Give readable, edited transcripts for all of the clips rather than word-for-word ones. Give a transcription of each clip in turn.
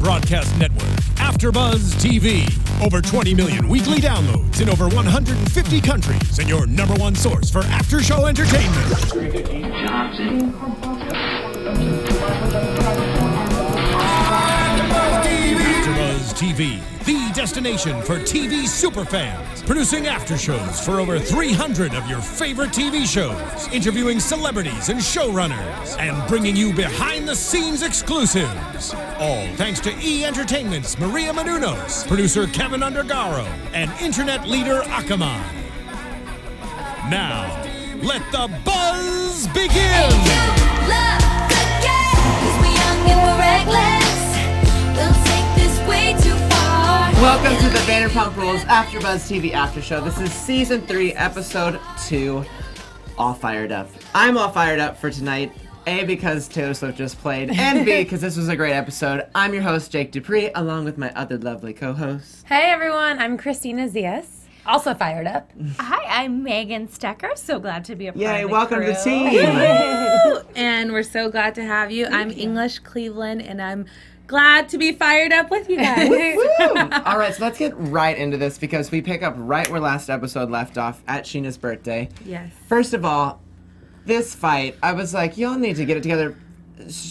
broadcast network, AFTERBUZZ TV. Over 20 million weekly downloads in over 150 countries, and your #1 source for after-show entertainment. AFTERBUZZ TV, the destination for TV superfans. Producing after-shows for over 300 of your favorite TV shows. Interviewing celebrities and showrunners. And bringing you behind-the-scenes exclusives. All thanks to E! Entertainment's Maria Menounos, producer Kevin Undergaro, and internet leader Akamai. Now, let the buzz begin! Welcome to the Vanderpump Rules AFTERBUZZ TV After Show. This is Season 3, Episode 2, All Fired Up. I'm all fired up for tonight, A, because Taylor Swift just played, and B, because this was a great episode. I'm your host, Jake DuPree, along with my other lovely co-hosts. Hey everyone, I'm Kristina Zias, also fired up. Hi, I'm Megan Stecher, so glad to be a part of the welcome crew. to the team. And we're so glad to have you. I'm English Cleveland, and I'm glad to be fired up with you guys. All right, so let's get right into this because we pick up right where last episode left off at Scheana's birthday. Yes. First of all, this fight, I was like, y'all need to get it together.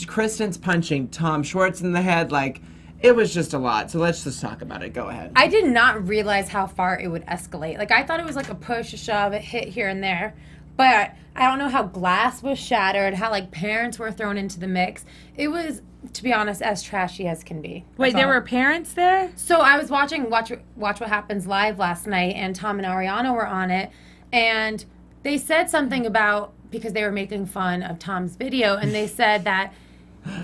Kristen's punching Tom Schwartz in the head. Like, it was just a lot. So let's just talk about it. Go ahead. I did not realize how far it would escalate. Like, I thought it was like a push, a shove, a hit here and there. But I don't know how glass was shattered, how, like, parents were thrown into the mix. It was, to be honest, as trashy as can be. Wait, there were parents there? So I was watching Watch What Happens Live last night, and Tom and Ariana were on it. And they said something about, because they were making fun of Tom's video, and they said that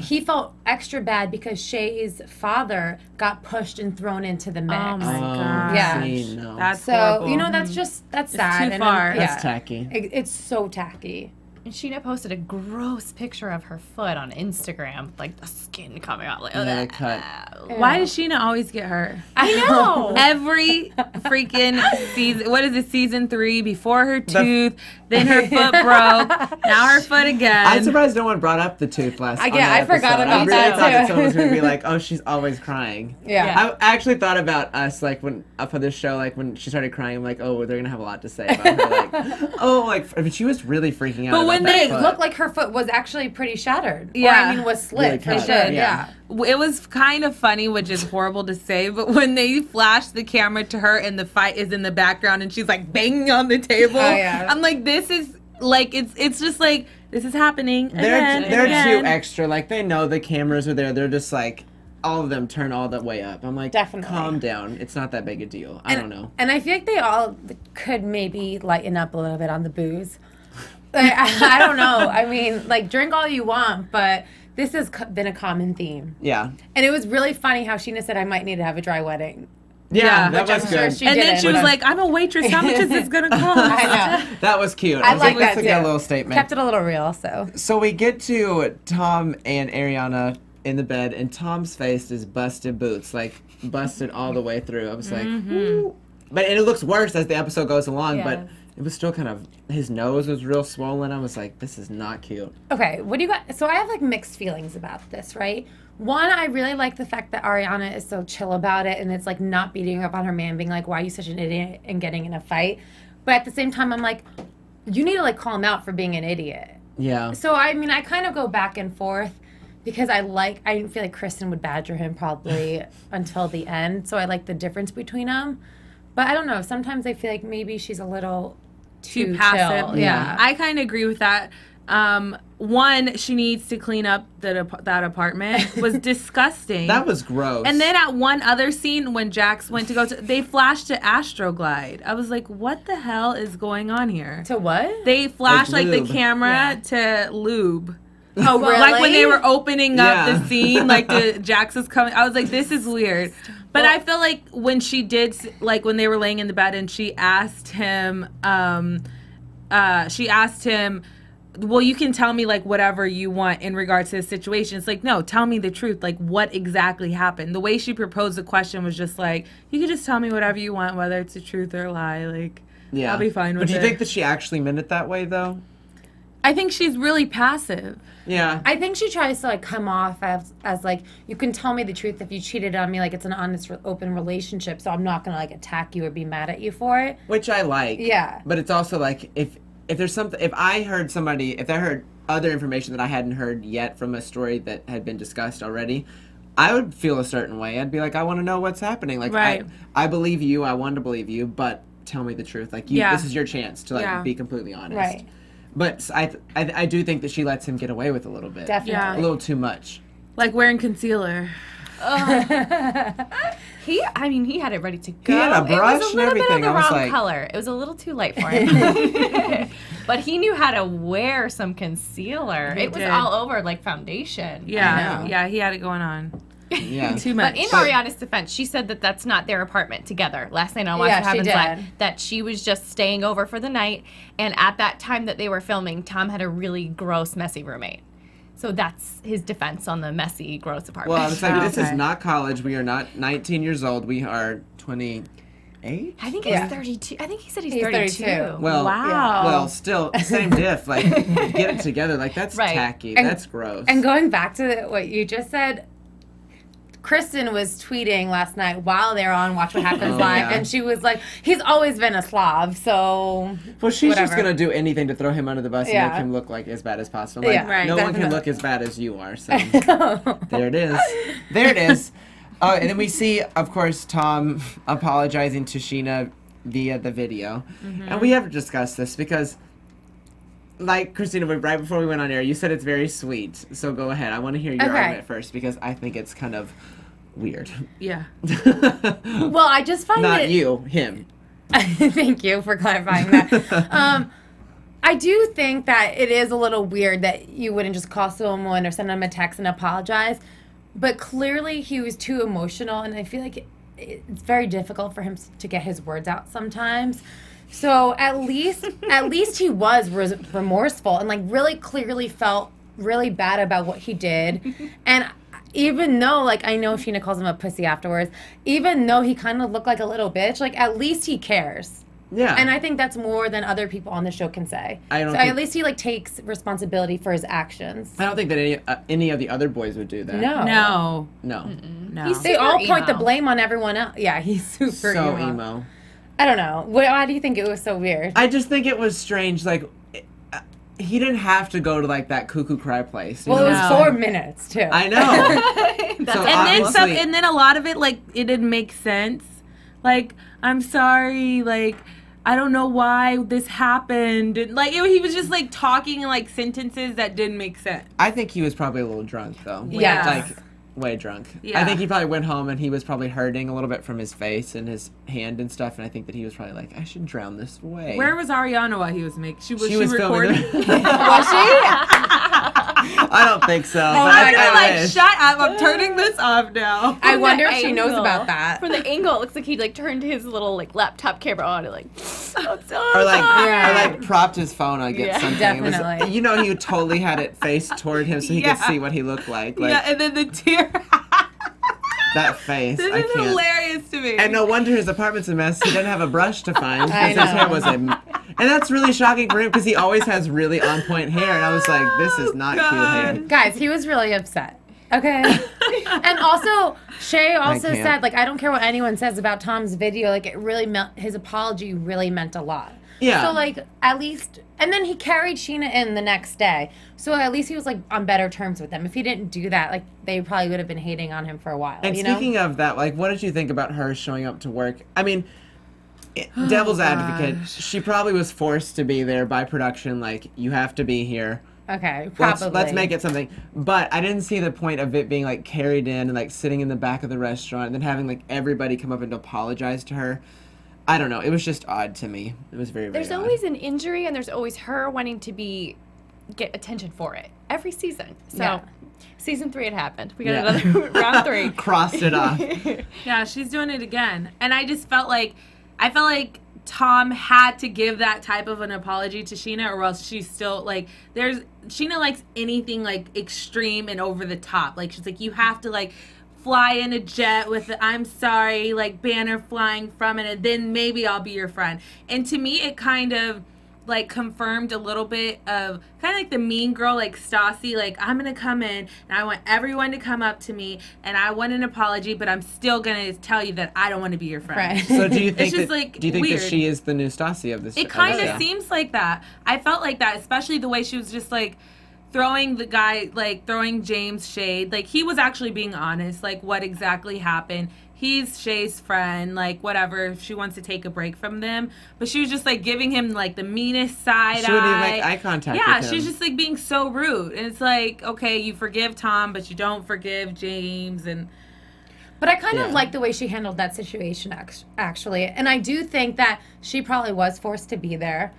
he felt extra bad because Shay's father got pushed and thrown into the mix. Oh my god. Yeah. See, no. That's So, horrible. you know, that's sad. too far. That's tacky. It's so tacky. And Scheana posted a gross picture of her foot on Instagram, like the skin coming out. Like, Yeah, cut. Why does Scheana always get hurt? I know. Every freaking season. What is it, Season 3? Before her tooth, then her foot broke, now her foot again. I'm surprised no one brought up the tooth last on that I forgot episode. about I really that, thought that too. someone was going to be like, oh, she's always crying. Yeah. I actually thought about us, like, when up on this show, like, when she started crying, I'm like, oh, they're going to have a lot to say about her. Like, oh, like, I mean, she was really freaking out But about when that they foot. Looked like her foot was actually pretty shattered. Yeah. Or, I mean, was slit Really for cut. sure. Yeah. Yeah. It was kind of funny, which is horrible to say, but when they flash the camera to her and the fight is in the background and she's like banging on the table, Oh, yeah. I'm like, this is like, it's just like, this is happening They're again. too extra. Like, they know the cameras are there. They're just like, all of them turn all the way up. I'm like, Definitely. calm down. It's not that big a deal. I don't know. And I feel like they all could maybe lighten up a little bit on the booze. Like, I don't know. I mean, like, drink all you want, but this has been a common theme. Yeah. And it was really funny how Scheana said, I might need to have a dry wedding. Yeah, that Which was I'm sure good. she And then didn't. she was like, I'm a waitress. How much is this going to cost? I know. That was cute. I was like let's that, get a too. little statement. Kept it a little real, so. So we get to Tom and Ariana in the bed, and Tom's face is busted boots, like busted all the way through. I was like, ooh. But and it looks worse as the episode goes along, but Yes. it was still kind of, his nose was real swollen. I was like, this is not cute. Okay, what do you got? So I have like mixed feelings about this, right? One, I really like the fact that Ariana is so chill about it and it's like not beating up on her man, being like, why are you such an idiot and getting in a fight? But at the same time, I'm like, you need to like call him out for being an idiot. Yeah. So I mean, I kind of go back and forth because I feel like Kristen would badger him probably until the end. So I like the difference between them. But I don't know. Sometimes I feel like maybe she's a little too passive. chill. Yeah. I kind of agree with that. One, she needs to clean up that apartment. Was disgusting. That was gross. And then at one other scene, when Jax went to go to, they flashed to Astroglide. I was like, what the hell is going on here? To what? They flashed Like like the lube. camera to lube. Oh, really? Like when they were opening up Yeah. the scene, like the Jax was coming. I was like, this is weird. But I feel like when she did, like when they were laying in the bed and she asked him, well, you can tell me like whatever you want in regards to the situation. It's like, no, tell me the truth. Like, what exactly happened? The way she proposed the question was just like, you can just tell me whatever you want, whether it's a truth or a lie. Like, yeah. I'll be fine with But do you it. think that she actually meant it that way, though? I think she's really passive. Yeah. I think she tries to like come off as like, you can tell me the truth if you cheated on me, like it's an honest, open relationship, so I'm not gonna like attack you or be mad at you for it. Which I like. Yeah. But it's also like if there's something, if I heard other information that I hadn't heard yet from a story that had been discussed already, I would feel a certain way. I'd be like, I want to know what's happening. Like, right. I believe you. I want to believe you, but tell me the truth. Like, this is your chance to like be completely honest. Right. But I do think that she lets him get away with a little bit. Definitely. Yeah. A little too much. Like wearing concealer. He had it ready to go. He had a brush it was a and little everything. bit of the I was wrong like, color. It was a little too light for him. But he knew how to wear some concealer. It was did. all over like foundation. Yeah. I know. Yeah, he had it going on. yeah. Too much. But in Ariana's defense, she said that that's not their apartment together. Last night on Watch What Happens Live, that she was just staying over for the night, and at that time that they were filming, Tom had a really gross, messy roommate. So that's his defense on the messy, gross apartment. Well, I was like, this is Okay. not college. We are not 19 years old. We are 28. I think he's 32. I think he said he's 32. 32. Well, Wow. well, still same diff. Like, get it together. Like, that's Right. tacky. And- That's gross. And going back to what you just said, Kristen was tweeting last night while they were on Watch What Happens Oh, Live, yeah. and she was like, he's always been a Slav, so well, she's just whatever. gonna do anything to throw him under the bus and Yeah. make him look like as bad as possible. Like, Yeah, right, no one can definitely. look as bad as you are. So there it is. There it is. Oh, and then we see, of course, Tom apologizing to Scheana via the video, and we have discussed this because. Like, Kristina, right before we went on air, you said it's very sweet. So go ahead. I want to hear your Okay. argument first because I think it's kind of weird. Yeah. well, I just find Not it. you, him. Thank you for clarifying that. I do think that it is a little weird that you wouldn't just call someone or send them a text and apologize. But clearly he was too emotional, and I feel like it's very difficult for him to get his words out sometimes. So at least he was remorseful and like really clearly felt really bad about what he did. And even though, like, I know Scheana calls him a pussy afterwards, even though he kind of looked like a little bitch, like, at least he cares. Yeah. And I think that's more than other people on the show can say. I don't so think- at least he, like, takes responsibility for his actions. I don't think that any of the other boys would do that. No. No. No. No. He's They all super point the emo. blame on everyone else. Yeah, he's super So emo. I don't know. Why do you think it was so weird? I just think it was strange. Like, he didn't have to go to, like, that cuckoo cry place. You Well, it know? was No. 4 minutes, too. I know. So And then a lot of it, like, it didn't make sense. Like, I'm sorry, like, I don't know why this happened. And, like, he was just, like, talking in, like, sentences that didn't make sense. I think he was probably a little drunk, though. Yes. Like, way drunk. Yeah. I think he probably went home and he was probably hurting a little bit from his face and his hand and stuff. And I think that he was probably like, I should drown this away. Where was Ariana while he was making? she Was was recording? filming? Was she? I don't think so. but I'm I like, wish. shut up! I'm turning this off now. I From wonder the if she knows angle- about that. From the angle, it looks like he like turned his little like laptop camera on and like, I'm so Or like, Yeah. or like propped his phone against Yeah. something. Definitely. It was, you know, he totally had it faced toward him so he Yeah. could see what he looked like. Like Yeah, and then the tear. that face. This I is can't. hilarious to me. And no wonder his apartment's a mess. He didn't have a brush to find I because his hair know. was a. And that's really shocking for him because he always has really on point hair. And I was like, this is not cute hair. Guys, he was really upset. Okay. And also, Shay also can't. said, like, I don't care what anyone says about Tom's video. Like, it really meant, his apology really meant a lot. Yeah. So, like, at least, and then he carried Scheana in the next day. So at least he was, like, on better terms with them. If he didn't do that, like, they probably would have been hating on him for a while. And you speaking know? of that, like, what did you think about her showing up to work? I mean, devil's advocate, she probably was forced to be there by production. Like, you have to be here. Okay, probably. Let's make it something. But I didn't see the point of it being, like, carried in and, like, sitting in the back of the restaurant and then having, like, everybody come up and apologize to her. I don't know. It was just odd to me. It was very, very There's odd. always an injury and there's always her wanting to get attention for it every season. So Yeah. season 3 it happened. We got Yeah. another round 3. Crossed it off. Yeah, she's doing it again. And I just felt like Tom had to give that type of an apology to Scheana, or else she's still like, Scheana likes anything like extreme and over the top. Like, she's like, you have to like fly in a jet with the I'm sorry, like banner flying from it, and then maybe I'll be your friend. And to me, it kind of like confirmed a little bit of kind of like the mean girl, like Stassi, like I'm gonna come in and I want everyone to come up to me and I want an apology, but I'm still gonna tell you that I don't want to be your friend. So do you think it's just like do you think weird. that she is the new Stassi of this? It kind of seems like that. I felt like that, especially the way she was just like throwing the guy, like throwing James shade. Like he was actually being honest, like what exactly happened. He's Shay's friend, like whatever, if she wants to take a break from them. But she was just like giving him like the meanest side eye. She wouldn't even make eye contact with him. Yeah, she's just like being so rude. And it's like, okay, you forgive Tom, but you don't forgive James. But I kind of like the way she handled that situation, actually. And I do think that she probably was forced to be there.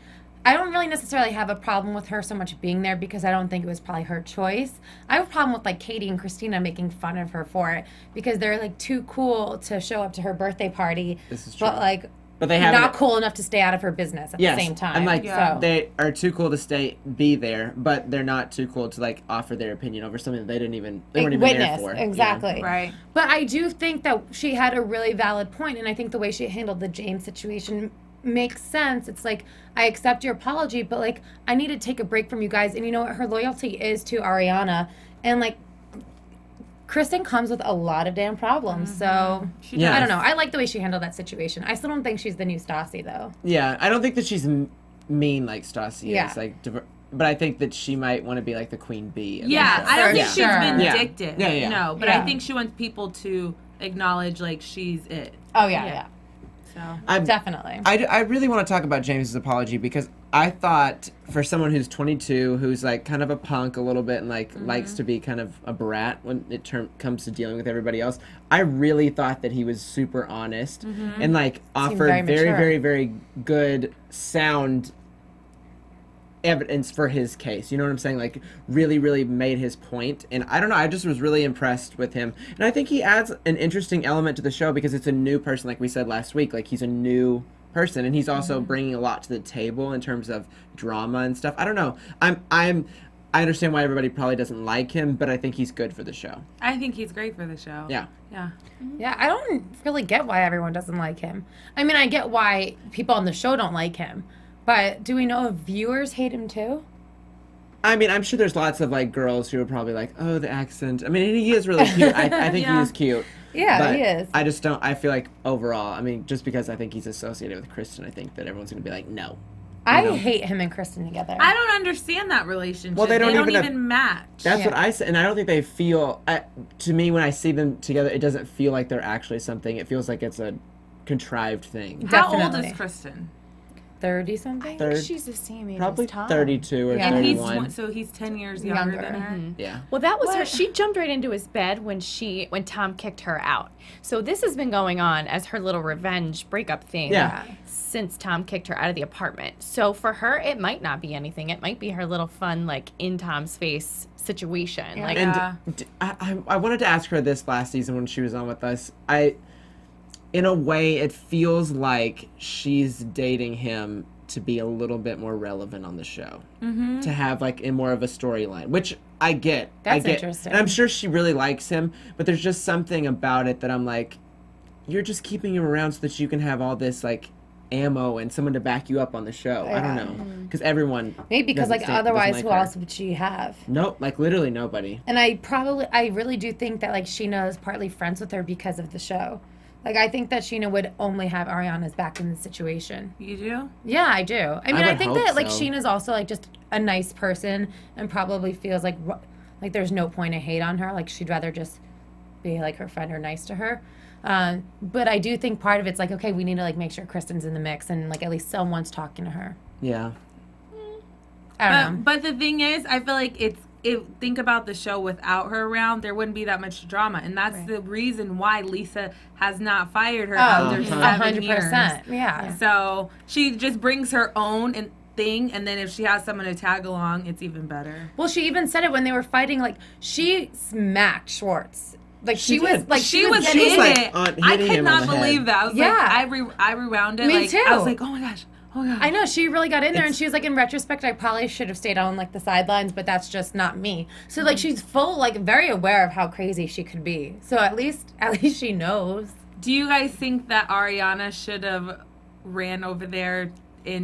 I don't really necessarily have a problem with her so much being there because I don't think it was probably her choice. I have a problem with like Katie and Kristina making fun of her for it because they're like too cool to show up to her birthday party, this is true. but they have not cool enough to stay out of her business at the same time. And like they are too cool to be there, but they're not too cool to like offer their opinion over something that they weren't even there for. Exactly. You know? Right. But I do think that she had a really valid point, and I think the way she handled the James situation makes sense. It's like, I accept your apology, but like I need to take a break from you guys. And you know what her loyalty is to Ariana, and like Kristen comes with a lot of damn problems. So I don't know. I like the way she handled that situation. I still don't think she's the new Stassi though. Yeah, I don't think that she's mean like Stassi is. Like, but I think that she might want to be like the queen bee. I don't think she's vindictive. Yeah. No, but I think she wants people to acknowledge like she's it. Oh yeah. Definitely. I really want to talk about James's apology because I thought for someone who's 22, who's like kind of a punk a little bit and like likes to be kind of a brat when it comes to dealing with everybody else, I really thought that he was super honest and like offered very, very, very good sound evidence for his case. You know what I'm saying? Like really, really made his point. And I don't know, I just was really impressed with him. And I think he adds an interesting element to the show because it's a new person, like we said last week. Like he's a new person and he's also bringing a lot to the table in terms of drama and stuff. I don't know. I understand why everybody probably doesn't like him, but I think he's good for the show. I think he's great for the show. Yeah. Yeah, I don't really get why everyone doesn't like him. I mean, I get why people on the show don't like him. But do we know if viewers hate him too? I mean, I'm sure there's lots of like girls who are probably like, oh, the accent. I mean, he is really cute. I think he is cute. Yeah, but he is. I just don't. I feel like overall, I mean, just because I think he's associated with Kristen, I think that everyone's going to be like, no. I hate him and Kristen together. I don't understand that relationship. Well, they don't even match. That's what I said, and I don't think they feel. To me, when I see them together, it doesn't feel like they're actually something. It feels like it's a contrived thing. How old is Kristen? 30-something? I think she's the same age probably as Tom. 32 or 31. So he's 10 years younger than her? Yeah. Well, that was her. She jumped right into his bed when Tom kicked her out. So this has been going on as her little revenge breakup thing since Tom kicked her out of the apartment. So for her, it might not be anything. It might be her little fun, like, in Tom's face situation. Like, and I wanted to ask her this last season when she was on with us. In a way, it feels like she's dating him to be a little bit more relevant on the show. To have, like, more of a storyline, which I get. That's interesting. And I'm sure she really likes him, but there's just something about it that I'm like, you're just keeping him around so that you can have all this, like, ammo and someone to back you up on the show. I don't know. Because everyone... Maybe because, like, otherwise, who else would she have? Nope, like, literally nobody. And I really do think that, like, Scheana is partly friends with her because of the show. Like, I think that Scheana would only have Ariana's back in this situation. You do? Yeah, I do. I mean, I think that, like, so. Scheana's also, like, just a nice person and probably feels like there's no point to hate on her. Like, she'd rather just be, like, her friend or nice to her. But I do think part of it's, like, okay, we need to, like, make sure Kristen's in the mix and, like, at least someone's talking to her. Yeah. I don't know. But the thing is, I feel like think about the show without her around, there wouldn't be that much drama, and that's the reason why Lisa has not fired her after 7 years. 100%. Yeah. So she just brings her own thing, and then if she has someone to tag along, it's even better. Well, she even said it when they were fighting. Like, she smacked Schwartz. Like, she was in it. I could not believe that. I was like, I rewound it. Me too. I was like, oh my gosh. Oh, God. I know, she really got in there, and she was like, in retrospect, I probably should have stayed on, like, the sidelines, but that's just not me. So, like, she's very aware of how crazy she could be. So at least she knows. Do you guys think that Ariana should have ran over there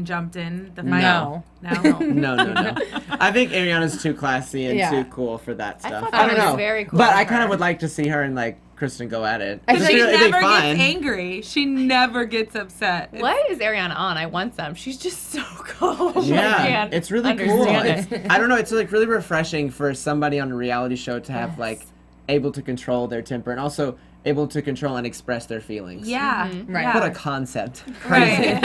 jumped in the fight? No. No. I think Ariana's too classy and too cool for that stuff. I don't know. Very cool but I kind of would like to see her and like Kristen go at it. She never gets angry. She never gets upset. What is Ariana on? I want some. She's just so cool. Yeah, it's really cool. I don't know. It's like really refreshing for somebody on a reality show to have like able to control their temper and also able to control and express their feelings. Yeah. Right. What a concept. Right.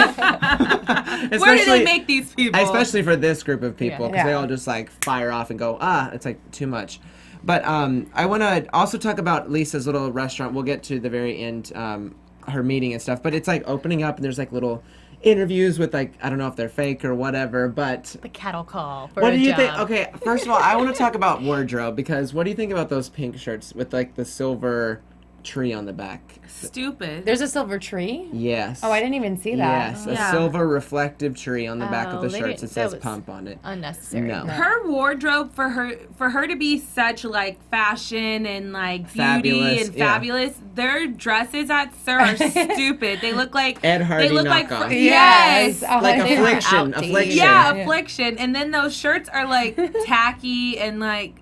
Where do they make these people? Especially for this group of people, because they all just like fire off and go, it's like too much. But I want to also talk about Lisa's little restaurant. We'll get to the very end, her meeting and stuff. But it's like opening up and there's like little interviews with like, I don't know if they're fake or whatever, but the cattle call for what do you job. think? Okay, first of all, I want to talk about wardrobe, because what do you think about those pink shirts with like the silver tree on the back? Stupid. There's a silver tree? Yes. Oh, I didn't even see that. Yes, a silver reflective tree on the back of the shirts that says was pump on it. Unnecessary. No. Her wardrobe for her to be such like fashion and like beauty Fabulous, and fabulous, their dresses at Sir are stupid. They look like Ed Hardy they look knockoff. like yes. Like affliction. Yeah, affliction. And then those shirts are like tacky and like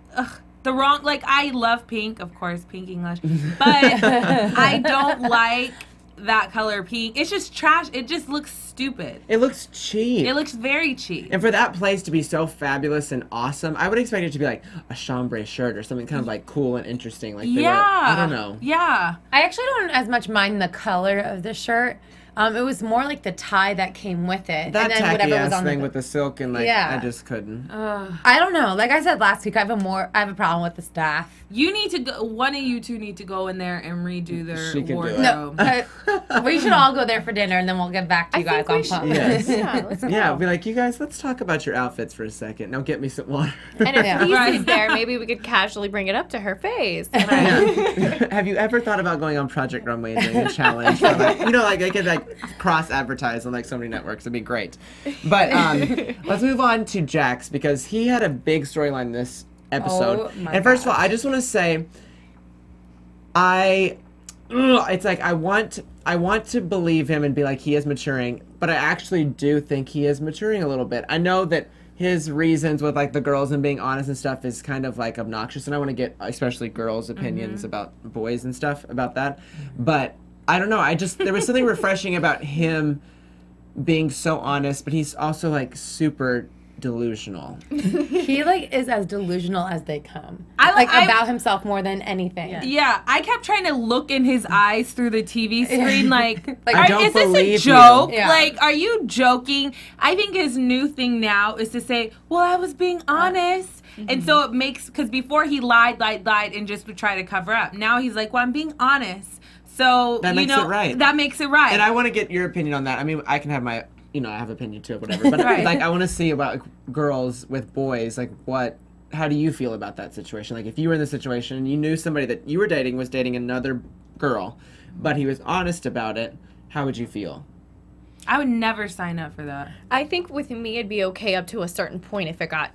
the wrong, like, I love pink, of course, pink English, but I don't like that color pink. It's just trash. It just looks stupid. It looks cheap. It looks very cheap. And for that place to be so fabulous and awesome, I would expect it to be like a chambray shirt or something kind of like cool and interesting. Like I don't know. Yeah. I actually don't as much mind the color of the shirt. It was more like the tie that came with it. That and then tacky whatever was ass on thing with the silk and like, I just couldn't. I don't know. Like I said last week, I have a problem with the staff. You need to go. One of you two need to go in there and redo their She can wardrobe. do it. No, we should all go there for dinner, and then we'll get back to you guys on phone. Yes. Let's go. Yeah, be like, you guys, let's talk about your outfits for a second. Now get me some water. And if Lisa's there, maybe we could casually bring it up to her face. Have you ever thought about going on Project Runway and doing a challenge? For like, like they could like cross-advertise on like so many networks. It'd be great. But let's move on to Jax, because he had a big storyline this episode. And first of all, I just want to say, it's like I want to believe him and be like he is maturing, but I actually do think he is maturing a little bit. I know that his reasons with like the girls and being honest and stuff is kind of like obnoxious, and I want to get especially girls' opinions about boys and stuff about that. But I don't know. There was something refreshing about him being so honest, but he's also like super delusional. He like is as delusional as they come. About himself more than anything. Yeah, I kept trying to look in his eyes through the TV screen, like is this a joke? Yeah. Like, are you joking? I think his new thing now is to say, "Well, I was being honest," and so it makes, because before he lied, and just would try to cover up. Now he's like, "Well, I'm being honest," so that makes it right. That makes it right. And I want to get your opinion on that. I mean, I can have my. I have opinion too, whatever. But like, I want to see about girls with boys. Like, how do you feel about that situation? Like, if you were in the situation and you knew somebody that you were dating was dating another girl, but he was honest about it, how would you feel? I would never sign up for that. I think with me, it'd be okay up to a certain point if it got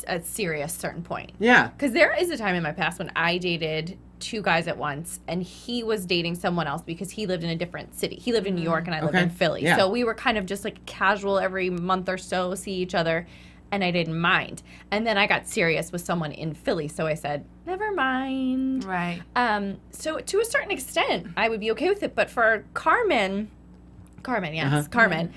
a serious certain point. Yeah. Because there is a time in my past when I dated 2 guys at once, and he was dating someone else because he lived in a different city. He lived in New York and I lived in Philly. Yeah. So we were kind of just like casual every month or so, see each other, and I didn't mind. And then I got serious with someone in Philly, so I said, never mind. Right. So to a certain extent, I would be okay with it. But for Carmen, Carmen.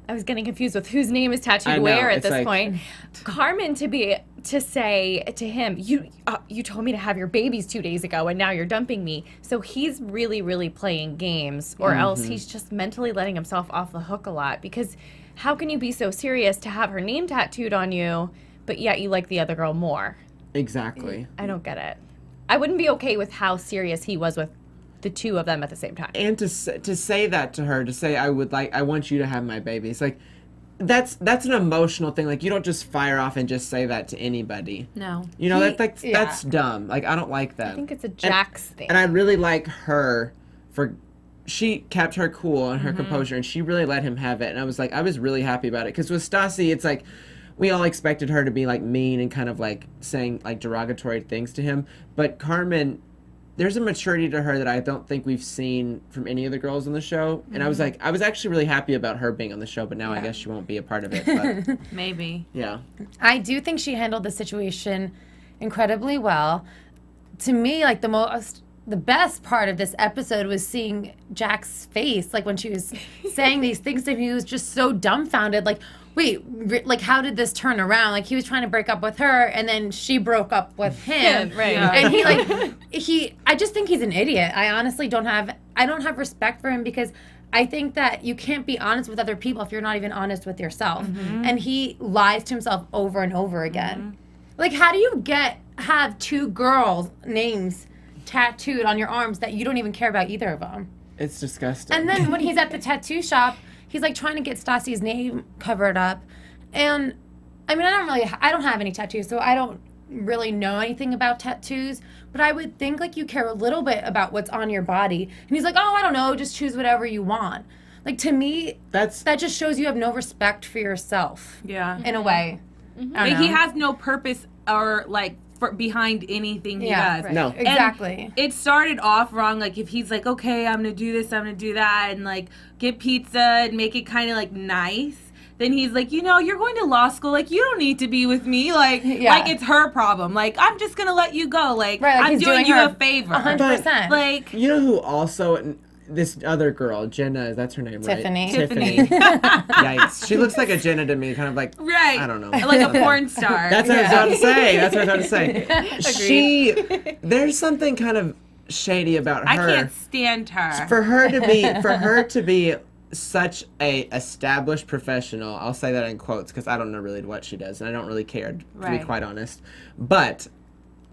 I was getting confused with whose name is tattooed where at this point. Carmen to say to him, you told me to have your babies 2 days ago and now you're dumping me. So he's really, really playing games, or else he's just mentally letting himself off the hook a lot, because how can you be so serious to have her name tattooed on you, but yet you like the other girl more? Exactly. I don't get it. I wouldn't be okay with how serious he was with the 2 of them at the same time. And to say that to her, to say I want you to have my babies, like that's an emotional thing. Like, you don't just fire off and just say that to anybody. No. That's dumb. Like, I don't like that. I think it's a Jax thing. And I really like her she kept her cool and her composure, and she really let him have it. And I was really happy about it, because with Stassi, it's like we all expected her to be like mean and kind of like saying like derogatory things to him, but Carmen there's a maturity to her that I don't think we've seen from any of the girls on the show. And I was like, I was actually really happy about her being on the show, but now I guess she won't be a part of it. But maybe. Yeah. I do think she handled the situation incredibly well. To me, like the best part of this episode was seeing Jack's face, like when she was saying these things to him. He was just so dumbfounded, like, wait, like, how did this turn around? Like, he was trying to break up with her, and then she broke up with him. Right. Yeah. And I just think he's an idiot. I honestly don't have respect for him, because I think that you can't be honest with other people if you're not even honest with yourself. And he lies to himself over and over again. Like, how do you have two girls' names tattooed on your arms that you don't even care about either of them? It's disgusting. And then when he's at the tattoo shop, he's like trying to get Stassi's name covered up. And I mean, I don't have any tattoos, so I don't really know anything about tattoos, but I would think like you care a little bit about what's on your body. And he's like, oh, I don't know, just choose whatever you want. Like, to me, that just shows you have no respect for yourself. Yeah. In a way. Like, he has no purpose or like behind anything he does. Right. No. Exactly. And it started off wrong. Like, if he's like, okay, I'm gonna do this, I'm gonna do that, and like get pizza and make it kind of like nice, then he's like, you know, you're going to law school, like, you don't need to be with me, like like it's her problem, like, I'm just gonna let you go, like, I'm doing you a favor. 100%. Like, you know who also, this other girl, Jenna, that's her name, right? Tiffany. Yikes. She looks like a Jenna to me, kind of like, I don't know. Like a porn star. That's what I was about to say. There's something kind of shady about her. I can't stand her. For her to be such a established professional, I'll say that in quotes because I don't know really what she does, and I don't really care, to be quite honest. But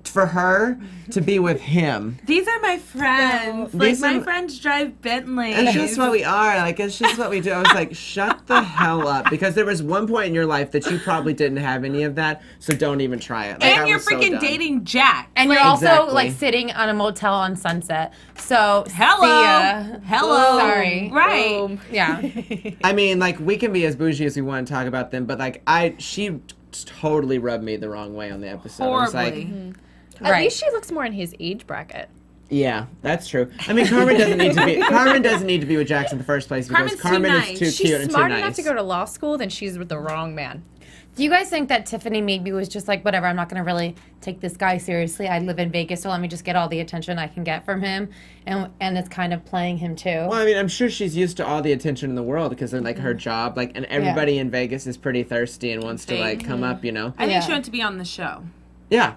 for her to be with him, these are my friends. Like, my friends drive Bentleys. It's just what we are. Like, it's just what we do. I was like, shut the hell up, because there was one point in your life that you probably didn't have any of that, so don't even try it. Like, and you're freaking dating Jack, and you're also like sitting on a motel on Sunset. So hello, sorry, right? Boom. Yeah. I mean, like, we can be as bougie as we want to talk about them, but like, she totally rubbed me the wrong way on the episode. Horribly. At least she looks more in his age bracket. Yeah, that's true. I mean, Carmen doesn't need to be with Jackson in the first place because Carmen is too cute and too nice. She's smart enough to go to law school, then she's with the wrong man. Do you guys think that Tiffany maybe was just like, whatever, I'm not going to really take this guy seriously. I live in Vegas, so let me just get all the attention I can get from him. And it's kind of playing him too. Well, I mean, I'm sure she's used to all the attention in the world because of like her job. Like, and everybody in Vegas is pretty thirsty and wants to like come up, you know? I think she wants to be on the show. Yeah.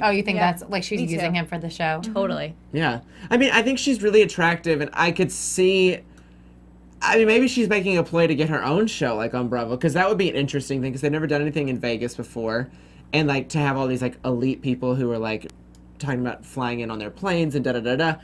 Oh, you think that's like she's using him for the show? Totally. Yeah. I mean, I think she's really attractive, and I could see. I mean, maybe she's making a play to get her own show, like on Bravo, because that would be an interesting thing, because they've never done anything in Vegas before, and like to have all these like elite people who are like talking about flying in on their planes and da da da da.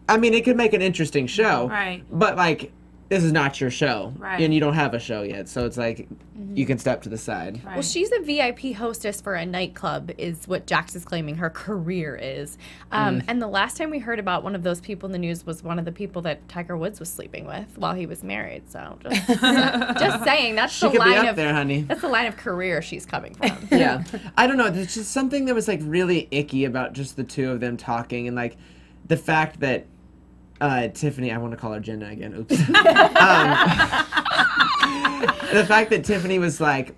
I mean, it could make an interesting show, right? But like, this is not your show, right? And you don't have a show yet, so it's like you can step to the side. Right. Well, she's a VIP hostess for a nightclub, is what Jax is claiming her career is. And the last time we heard about one of those people in the news was one of the people that Tiger Woods was sleeping with while he was married. So just saying, that's she the could line be up of there, honey. That's the line of career she's coming from. Yeah, I don't know. There's just something that was like really icky about just the two of them talking, and like the fact that. Tiffany, I want to call her Jenna again. Oops. The fact that Tiffany was like,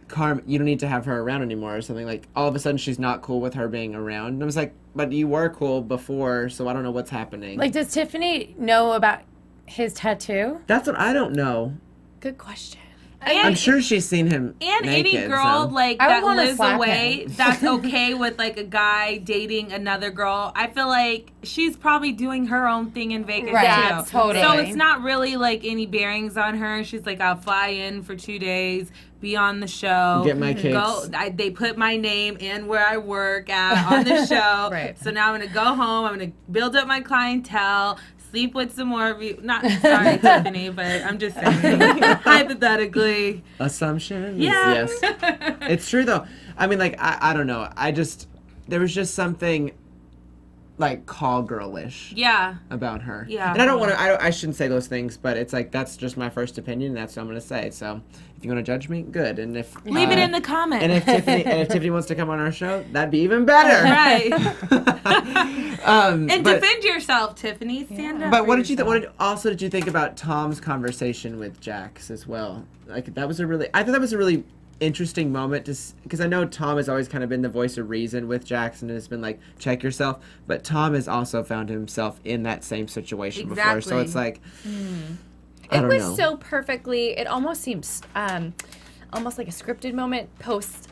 Carm, you don't need to have her around anymore or something. Like, all of a sudden she's not cool with her being around. And I was like, but you were cool before, so I don't know what's happening. Like, does Tiffany know about his tattoo? That's what I don't know. Good question. I'm sure she's seen him and naked, any girl so. like that lives away that's okay with like a guy dating another girl. I feel like she's probably doing her own thing in Vegas too. Totally. So it's not really like any bearings on her. She's like, I'll fly in for 2 days, be on the show, get my kicks. They put my name and where I work at on the show. Right. So now I'm gonna go home. I'm gonna build up my clientele. Sleep with some more of you. Not sorry, Tiffany, but I'm just saying hypothetically. Assumptions. Yeah. Yes. It's true though. I mean, like I don't know. There was just something. like call girlish. Yeah. About her. Yeah. And I don't want to. I shouldn't say those things, but it's like that's just my first opinion. And that's what I'm going to say. So if you want to judge me, good. And if leave it in the comments. And if Tiffany wants to come on our show, that'd be even better. Right. And defend yourself, Tiffany. Stand up. But what did you also did you think about Tom's conversation with Jax as well? Like I thought that was a really interesting moment because I know Tom has always kind of been the voice of reason with Jackson and has been like check yourself, but Tom has also found himself in that same situation before, so it's like I don't know. So perfectly, it almost seems almost like a scripted moment post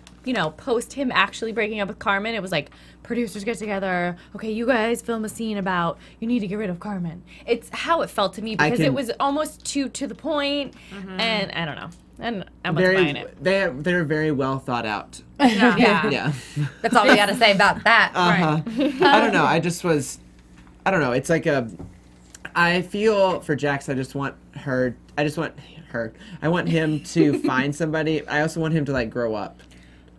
him actually breaking up with Carmen. It was like producers get together, okay, you guys film a scene about you need to get rid of Carmen. It's how it felt to me because it was almost too to the point, and I don't know. And I'm buying it. They're very well thought out. Yeah. That's all we got to say about that. Right. I don't know. I don't know. It's like I feel for Jax, I want him to find somebody. I also want him to like grow up.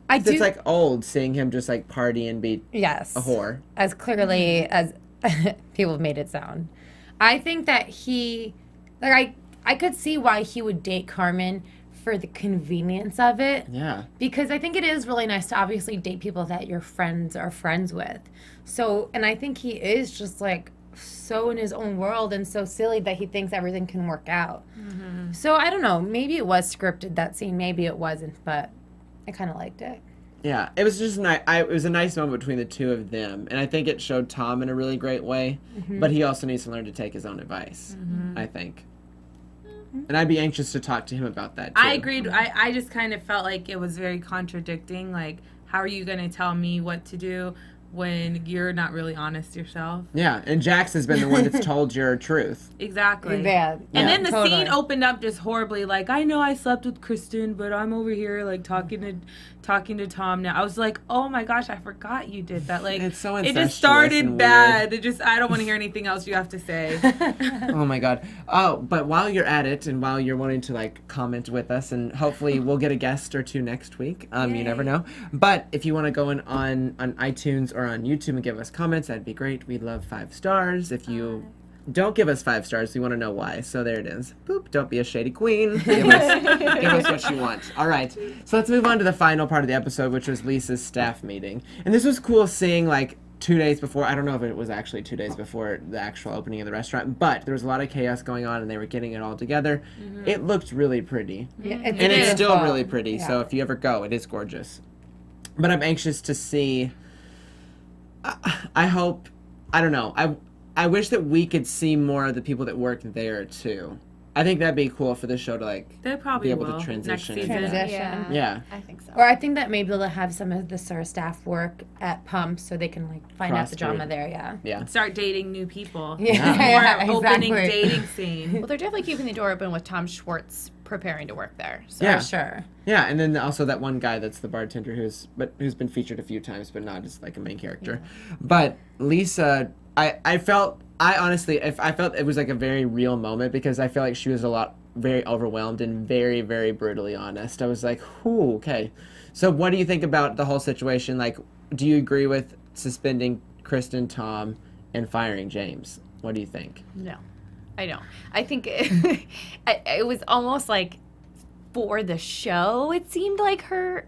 It's like old seeing him just like party and be a whore. As clearly as people have made it sound. I think that I could see why he would date Carmen for the convenience of it. Yeah. Because I think it is really nice to obviously date people that your friends are friends with. So, and I think he is just like so in his own world and so silly that he thinks everything can work out. Mm-hmm. So I don't know. Maybe it was scripted, that scene. Maybe it wasn't, but I kind of liked it. Yeah, it was just it was a nice moment between the two of them, and I think it showed Tom in a really great way. Mm-hmm. But he also needs to learn to take his own advice. Mm-hmm. I think. And I'd be anxious to talk to him about that, too. I agreed. I just kind of felt like it was very contradicting. Like, how are you going to tell me what to do when you're not really honest yourself? Yeah, and Jax has been the one that's told your truth. Exactly. Bad. And then the scene opened up just horribly. Like, I know I slept with Kristen, but I'm over here, like, talking to Tom now. I was like, oh my gosh, I forgot you did that. Like, it's so it just started bad. I don't want to hear anything else you have to say. Oh my God. Oh, but while you're at it and while you're wanting to like comment with us, and hopefully we'll get a guest or two next week. You never know. But if you want to go on iTunes or on YouTube and give us comments, that'd be great. We'd love 5 stars. If you don't give us 5 stars, we want to know why. So there it is. Boop. Don't be a shady queen. Give us what you want. All right. So let's move on to the final part of the episode, which was Lisa's staff meeting. And this was cool seeing like 2 days before. I don't know if it was actually 2 days before the actual opening of the restaurant, but there was a lot of chaos going on and they were getting it all together. Mm-hmm. It looked really pretty. Yeah, it's still really pretty. Yeah. So if you ever go, it is gorgeous. But I'm anxious to see. I hope. I don't know. I wish that we could see more of the people that work there too. I think that'd be cool for the show to like they probably be able will. to transition. Yeah. I think so. Or I think that maybe they'll have some of the SUR staff work at Pump so they can like find out the drama there. Yeah. Start dating new people. Yeah. More opening dating scene. Well, they're definitely keeping the door open with Tom Schwartz preparing to work there. So. Yeah, sure. Yeah, and then also that one guy that's the bartender who's been featured a few times, but not as like a main character. Yeah. But Lisa, I felt it was like a very real moment because I feel like she was very overwhelmed and very, very brutally honest. I was like, ooh, okay. So what do you think about the whole situation? Like, do you agree with suspending Kristen, Tom, and firing James? What do you think? No, I don't. I think it was almost like for the show, it seemed like her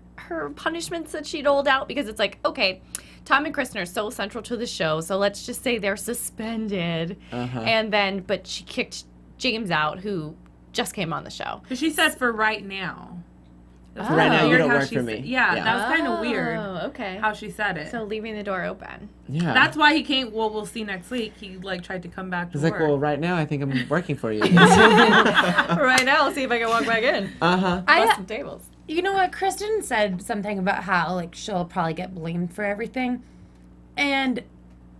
punishments that she doled out because it's like, okay, Tom and Kristen are so central to the show, so let's just say they're suspended. Uh-huh. And then, but she kicked James out, who just came on the show. But she said for right now. For right now, you don't work for me. Yeah, that was kind of weird. Okay. How she said it. So leaving the door open. Yeah. That's why he came. Well, we'll see next week. He like tried to come back to work. He's like, well, right now I think I'm working for you. Right now, I'll see if I can walk back in. Bust some tables. You know what? Kristen said something about how like she'll probably get blamed for everything, and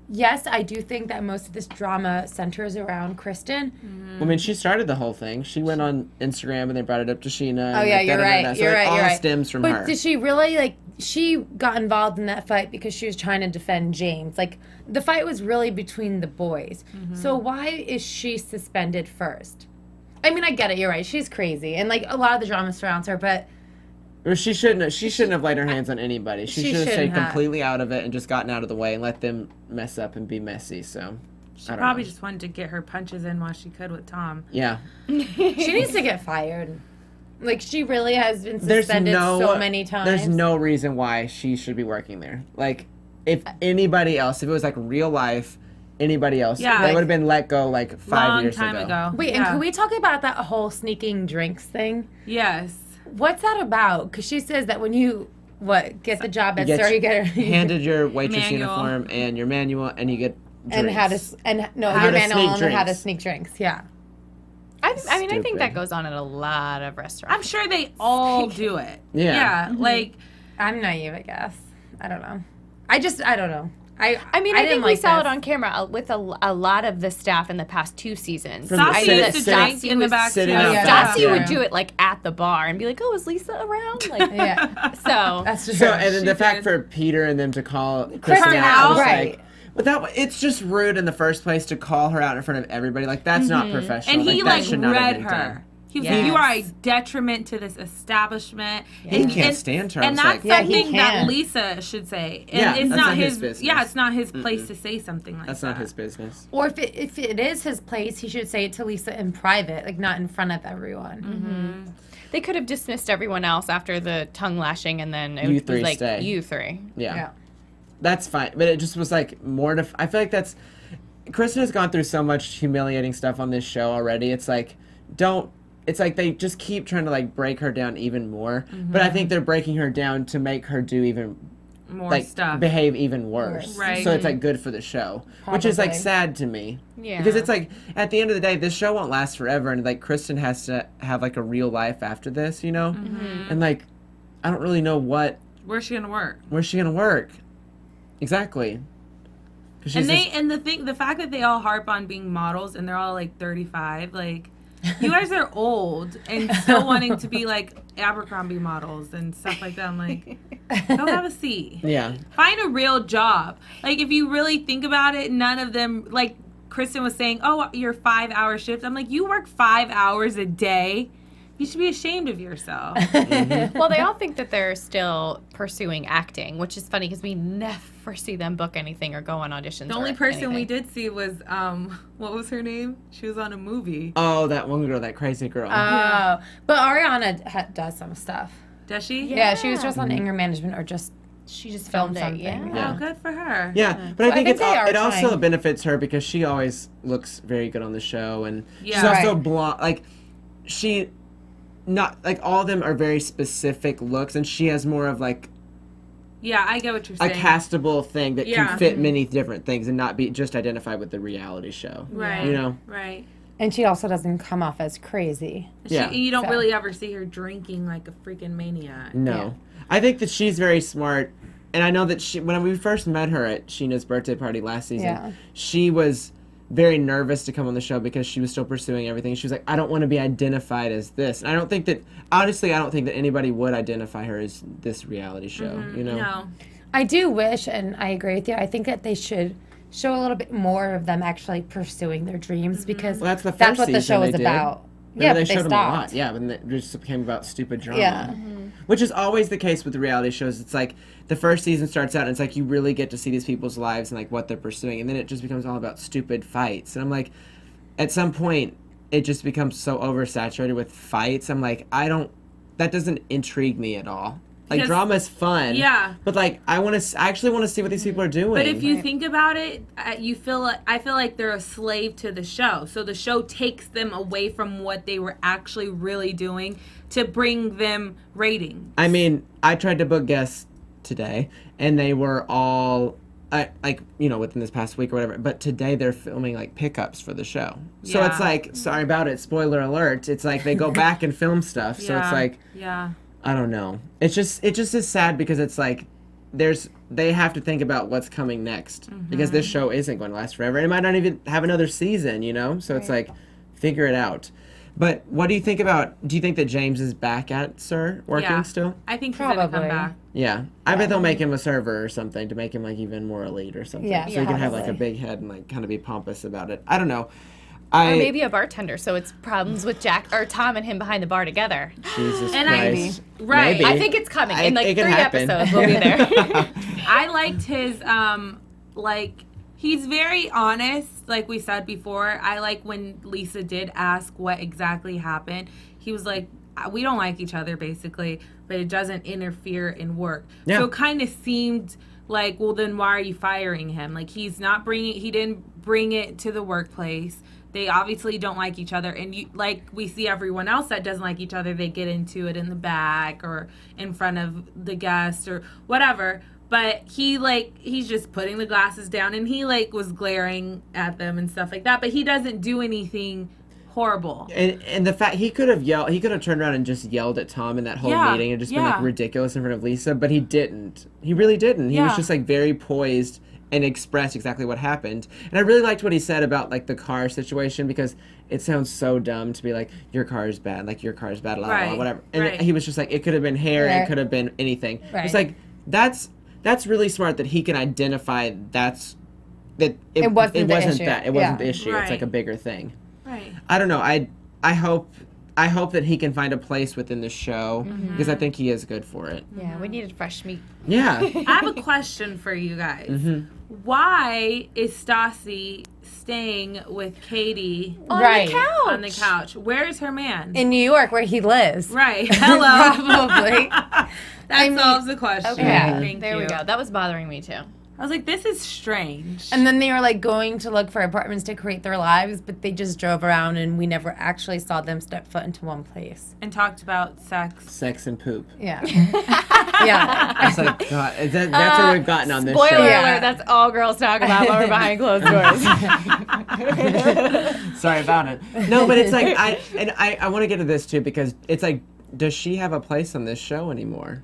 yes, I do think that most of this drama centers around Kristen. Mm. I mean, she started the whole thing. She went on Instagram and they brought it up to Scheana. Oh yeah, you're right. So you're right. All you're right. stems from her. But did she really like? She got involved in that fight because she was trying to defend James. Like the fight was really between the boys. Mm-hmm. So why is she suspended first? I mean, I get it. You're right. She's crazy, and like a lot of the drama surrounds her, but She shouldn't have laid her hands on anybody. She should have stayed completely out of it and just gotten out of the way and let them mess up and be messy. So she probably just wanted to get her punches in while she could with Tom. Yeah. She needs to get fired. Like, she really has been suspended so many times. There's no reason why she should be working there. Like, if anybody else, if it was like real life, anybody else, they would have been let go like 5 years ago. Wait, and can we talk about that whole sneaking drinks thing? Yes. What's that about? Because she says that when you get the job at Sir, you get handed your waitress uniform and your manual, and you get drinks. And how to sneak drinks. Yeah. I mean, I think that goes on at a lot of restaurants. I'm sure they all do it. Yeah. Like, I'm naive, I guess. I don't know. I don't know. I think we saw it on camera with a lot of the staff in the past 2 seasons. Stassi used to drink in the back. Stassi would do it like at the bar and be like, "Oh, is Lisa around?" Like, So that's true. So and then the fact for Peter and them to call Kristina out, right? But it's just rude in the first place to call her out in front of everybody. Like, that's not professional. And he read her. He was like, "You are a detriment to this establishment." He can't stand her. And that's something that Lisa should say. And it's not his business. Yeah, it's not his place to say something like that. That's not his business. Or if it is his place, he should say it to Lisa in private, like not in front of everyone. Mm-hmm. They could have dismissed everyone else after the tongue lashing, and then it was like, stay. You three. Yeah. That's fine. But it just was like I feel like Kristen has gone through so much humiliating stuff on this show already. It's like, it's like they just keep trying to like break her down even more. Mm-hmm. But I think they're breaking her down to make her do even more stuff, behave even worse. Right. So it's like good for the show, which is like sad to me. Yeah. Because it's like at the end of the day, this show won't last forever, and like Kristen has to have like a real life after this, you know. Mm-hmm. And like, I don't really know where's she gonna work. Exactly. And the fact that they all harp on being models and they're all like 35, like, you guys are old and still wanting to be like Abercrombie models and stuff like that. I'm like, go have a seat. Yeah. Find a real job. Like, if you really think about it, none of them, like Kristen was saying, oh, your 5-hour shift. I'm like, you work 5 hours a day. You should be ashamed of yourself. Mm-hmm. Well, they all think that they're still pursuing acting, which is funny because we never see them book anything or go on auditions. The only person we did see was, what was her name? She was on a movie. Oh, that one girl, that crazy girl. Oh, yeah. But Ariana does some stuff. Does she? Yeah, she was just on Anger Management she just filmed something. Yeah. Oh, good for her. Yeah, but I think it also benefits her because she always looks very good on the show, and she's also blonde. Like, not like all of them are very specific looks, and she has more of like I get what you're saying, a castable thing that can fit many different things and not be just identified with the reality show, right? You know, right. And she also doesn't come off as crazy. You don't really ever see her drinking like a freaking maniac. No, I think that she's very smart, and I know that when we first met her at Scheana's birthday party last season, she was very nervous to come on the show because she was still pursuing everything. She was like, I don't want to be identified as this. And I don't think that anybody would identify her as this reality show, you know? No. I do wish, and I agree with you, I think that they should show a little bit more of them actually pursuing their dreams because that's what the show is about. Yeah, they showed them a lot. Yeah, and it just became about stupid drama. Yeah. Mm-hmm. Which is always the case with the reality shows. It's like the first season starts out and it's like you really get to see these people's lives and like what they're pursuing, and then it just becomes all about stupid fights. And I'm like, at some point it just becomes so oversaturated with fights. I'm like, that doesn't intrigue me at all. Like, drama's fun. Yeah. But like, I actually want to see what these people are doing. But if you think about it, I feel like they're a slave to the show. So the show takes them away from what they were actually really doing to bring them ratings. I mean, I tried to book guests today, and they were all within this past week or whatever. But today they're filming like pickups for the show. So it's like, sorry about it, spoiler alert. It's like they go back and film stuff. So it's like, I don't know. It just is sad because it's like they have to think about what's coming next because this show isn't going to last forever. It might not even have another season, you know? So it's like, figure it out. But what do you think do you think that James is back at Sir working still? I think he's going to come back. Yeah. I bet they'll make him a server or something to make him like even more elite or something. Yeah. So he can have like a big head and like kind of be pompous about it. I don't know. Or maybe a bartender, so it's problems with Jack or Tom and him behind the bar together. Jesus And Christ. Right. Maybe. I think it's coming. In like it 3 can happen. episodes, we'll be there. I liked his, he's very honest, like we said before. I like when Lisa did ask what exactly happened. He was like, we don't like each other, basically, but it doesn't interfere in work. Yeah. So it kind of seemed like, well, then why are you firing him? Like, he didn't bring it to the workplace. They obviously don't like each other, and like we see everyone else that doesn't like each other, they get into it in the back or in front of the guest or whatever. But he's just putting the glasses down, and he was glaring at them and stuff like that. But he doesn't do anything horrible. And the fact he could have turned around and just yelled at Tom in that whole meeting and just been like ridiculous in front of Lisa, but he didn't. He really didn't. He was just like very poised and expressed exactly what happened. And I really liked what he said about like the car situation, because it sounds so dumb to be like, your car is bad, like your car is bad, blah, blah, blah, whatever. And he was just like, it could have been hair, it could have been anything. Right. It's like, that's really smart that he can identify that it wasn't the issue. Right. It's like a bigger thing. Right. I don't know. I hope that he can find a place within the show, because I think he is good for it. Yeah, we needed fresh meat. Yeah. I have a question for you guys. Why is Stassi staying with Katie on the couch? Where's her man? In New York, where he lives. Right. Hello. Probably. That solves the question. Okay. There we go. That was bothering me too. I was like, this is strange. And then they were like going to look for apartments to create their lives, but they just drove around and we never actually saw them step foot into one place. And talked about sex and poop. Yeah. Yeah. I was like, God, that's what we've gotten on this show. Spoiler alert, that's all girls talk about when we're behind closed doors. Sorry about it. No, but it's like, I want to get to this too, because it's like, does she have a place on this show anymore?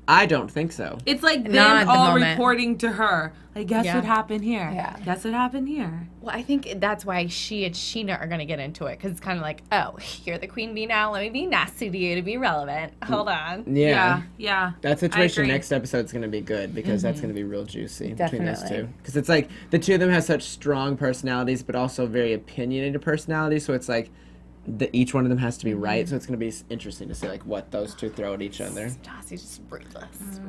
I don't think so. It's like them all reporting to her. Like, guess what happened here? Yeah. Guess what happened here? Well, I think that's why she and Scheana are going to get into it. Because it's kind of like, oh, you're the queen bee now. Let me be nasty to you to be relevant. Hold on. Yeah. Yeah. That situation next episode's going to be good, because that's going to be real juicy between those two. Because it's like, the two of them have such strong personalities, but also very opinionated personalities. So it's like, each one of them has to be right, so it's going to be interesting to see like what those two throw at each other. Stassi's just ruthless.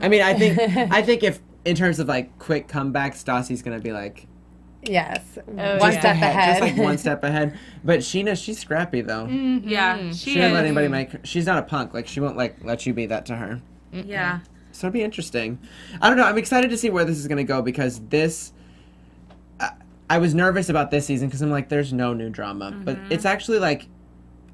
I mean, I think if in terms of like quick comebacks, Stassi's going to be like, yes, one step ahead, just like one step ahead. But Scheana, she's scrappy though. Yeah, she doesn't let anybody make. She's not a punk. Like she won't like let you be that to her. Yeah. So it'll be interesting. I don't know. I'm excited to see where this is going to go, because this. I was nervous about this season because I'm like, there's no new drama. But it's actually like,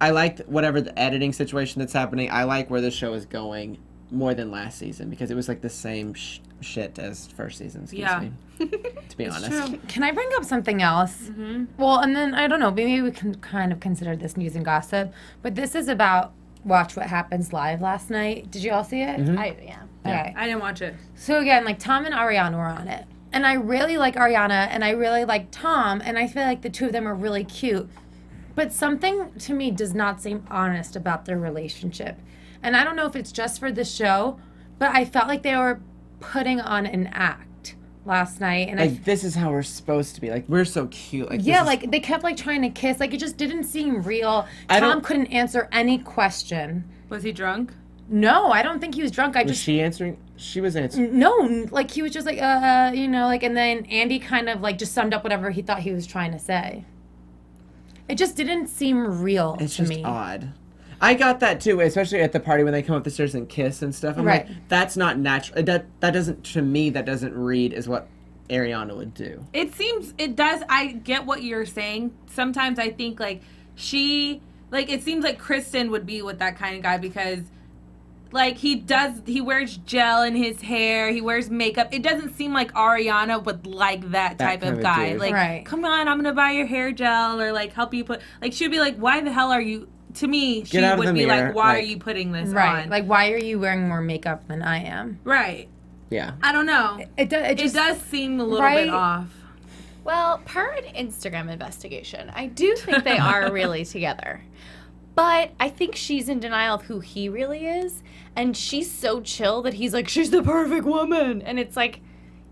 I liked whatever the editing situation that's happening. I like where the show is going more than last season, because it was like the same shit as first season, excuse me. To be honest. True. Can I bring up something else? Well, and then, I don't know, maybe we can kind of consider this news and gossip. But this is about Watch What Happens Live last night. Did you all see it? Yeah. Okay. I didn't watch it. So again, like Tom and Ariana were on it. And I really like Ariana, and I really like Tom, and I feel like the two of them are really cute. But something to me does not seem honest about their relationship. And I don't know if it's just for the show, but I felt like they were putting on an act last night. And like, this is how we're supposed to be. Like, we're so cute. Like, yeah, like, they kept, like, trying to kiss. Like, it just didn't seem real. Tom couldn't answer any question. Was he drunk? No, I don't think he was drunk. Was she answering? She was answering. No, like he was just like, like, and then Andy kind of like just summed up whatever he thought he was trying to say. It just didn't seem real to me. It's just odd. I got that too, especially at the party when they come up the stairs and kiss and stuff. I'm like, that's not natural. That doesn't, to me, that doesn't read as what Ariana would do. It does. I get what you're saying. Sometimes I think like it seems like Kristen would be with that kind of guy, because like he wears gel in his hair, he wears makeup. It doesn't seem like Ariana would like that type of guy. Like, come on, I'm gonna buy your hair gel, or like help you put, like, she'd be like, why the hell are you, to me, she would be like, why are you putting this on? Like, why are you wearing more makeup than I am? Right. Yeah. I don't know. It does seem a little bit off. Well, per an Instagram investigation, I do think they are really together. But I think she's in denial of who he really is. And she's so chill that he's like, she's the perfect woman. And it's like,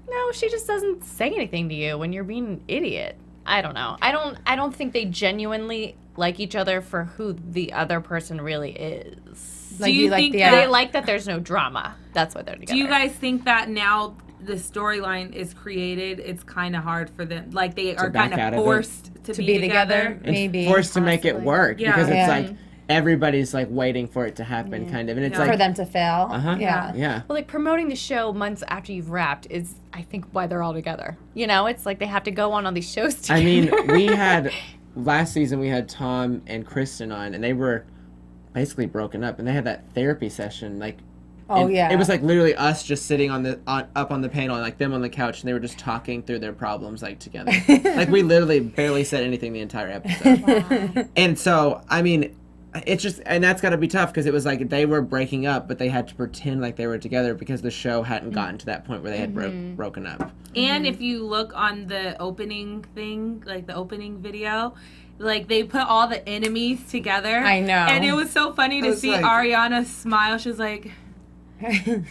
no, she just doesn't say anything to you when you're being an idiot. I don't know. I don't think they genuinely like each other for who the other person really is. Do you think they like that there's no drama? That's why they're together. Do you guys think that now the storyline is created, it's kind of hard for them? Like they are kind of forced to be together? Maybe. Forced to make it work because it's like everybody's like waiting for it to happen kind of. And it's like for them to fail. Yeah. Well, like promoting the show months after you've wrapped is, I think, why they're all together. You know, it's like they have to go on all these shows together. I mean, we had, last season we had Tom and Kristen on, and they were basically broken up, and they had that therapy session, like, it was like literally us just sitting up on the panel, and like them on the couch, and they were just talking through their problems like together. Like we literally barely said anything the entire episode. Wow. And so, I mean, it's just, and that's got to be tough because it was like they were breaking up, but they had to pretend like they were together because the show hadn't gotten to that point where they had broken up. And if you look on the opening thing, like the opening video, like they put all the enemies together. I know. And it was so funny to see Ariana smile. She was like,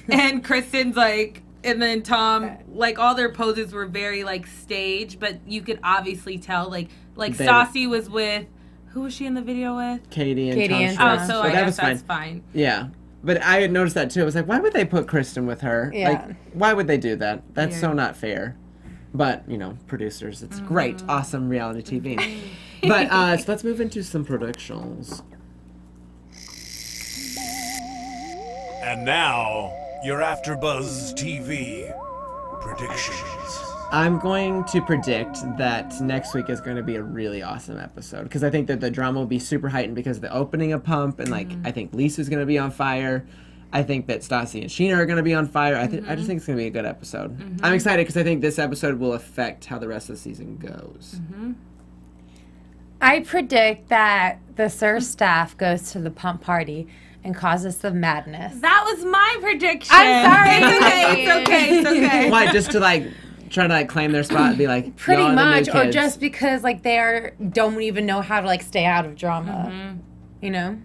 and Kristen's like, and then Tom, like all their poses were very like staged, but you could obviously tell like Stassi was with, who was she in the video with? Katie and Tom. Oh, so I guess that's fine. Yeah. But I had noticed that too. I was like, why would they put Kristen with her? Yeah. Like, why would they do that? That's so not fair. But, you know, producers, it's great, awesome reality TV. But so let's move into some predictions. And now, your AfterBuzz TV predictions. I'm going to predict that next week is going to be a really awesome episode because I think that the drama will be super heightened because of the opening of Pump, and like I think Lisa's going to be on fire. I think that Stassi and Scheana are going to be on fire. I just think it's going to be a good episode. I'm excited because I think this episode will affect how the rest of the season goes. I predict that the SUR staff goes to the Pump party and causes some madness. That was my prediction. I'm sorry. It's okay. Why? Just to like try to like claim their spot and be like pretty much, or just because like they don't even know how to like stay out of drama. You know?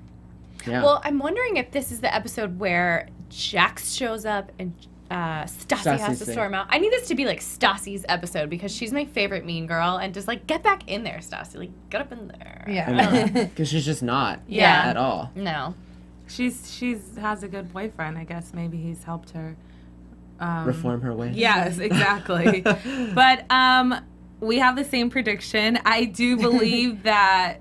Yeah. Well, I'm wondering if this is the episode where Jax shows up and Stassi has to storm out. I need this to be like Stassi's episode because she's my favorite mean girl, and just like get back in there, Stassi. Like get up in there. Yeah. Because she's just not. Yeah. At all. No. She's has a good boyfriend. I guess maybe he's helped her reform her ways. Yes, exactly. But we have the same prediction. I do believe that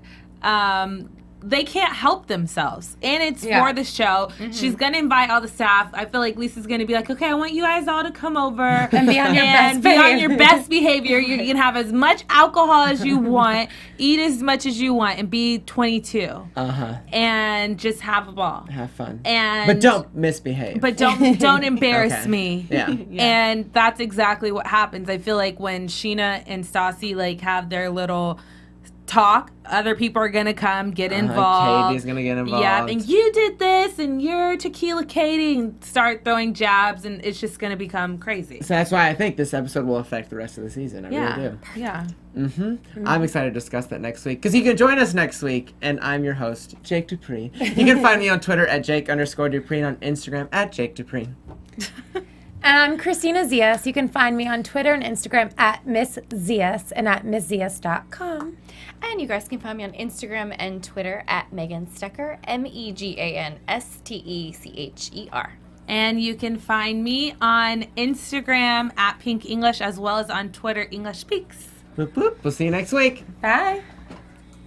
they can't help themselves, and it's for the show. She's gonna invite all the staff. I feel like Lisa's gonna be like, okay, I want you guys all to come over and be on your best behavior. You can have as much alcohol as you want, eat as much as you want, and be 22. And just have a ball, have fun, but don't misbehave. But don't embarrass me. Yeah. And that's exactly what happens. I feel like when Scheana and Stassi like have their little talk, other people are gonna come get involved. Katie's gonna get involved. Yeah, and you did this, and you're Tequila Katie, and start throwing jabs, and it's just gonna become crazy. So that's why I think this episode will affect the rest of the season. I really do. Yeah. I'm excited to discuss that next week because you can join us next week, and I'm your host, Jake DuPree. You can find me on Twitter at Jake_DuPree and on Instagram at Jake DuPree. And I'm Kristina Zias. You can find me on Twitter and Instagram at Miss Zias and at MissZias.com. And you guys can find me on Instagram and Twitter at Megan Stecher, MEGANSTECHER. And you can find me on Instagram at Pink English, as well as on Twitter, English Speaks. Boop, boop. We'll see you next week. Bye.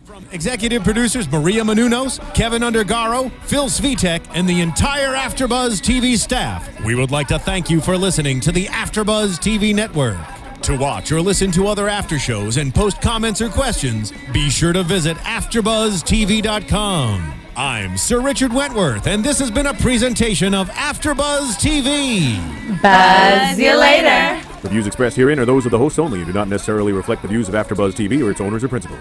From executive producers Maria Menounos, Kevin Undergaro, Phil Svitek, and the entire AfterBuzz TV staff, we would like to thank you for listening to the AfterBuzz TV network. To watch or listen to other after shows and post comments or questions, be sure to visit AfterBuzzTV.com. I'm Sir Richard Wentworth, and this has been a presentation of AfterBuzz TV. Buzz you later. The views expressed herein are those of the hosts only and do not necessarily reflect the views of AfterBuzz TV or its owners or principals.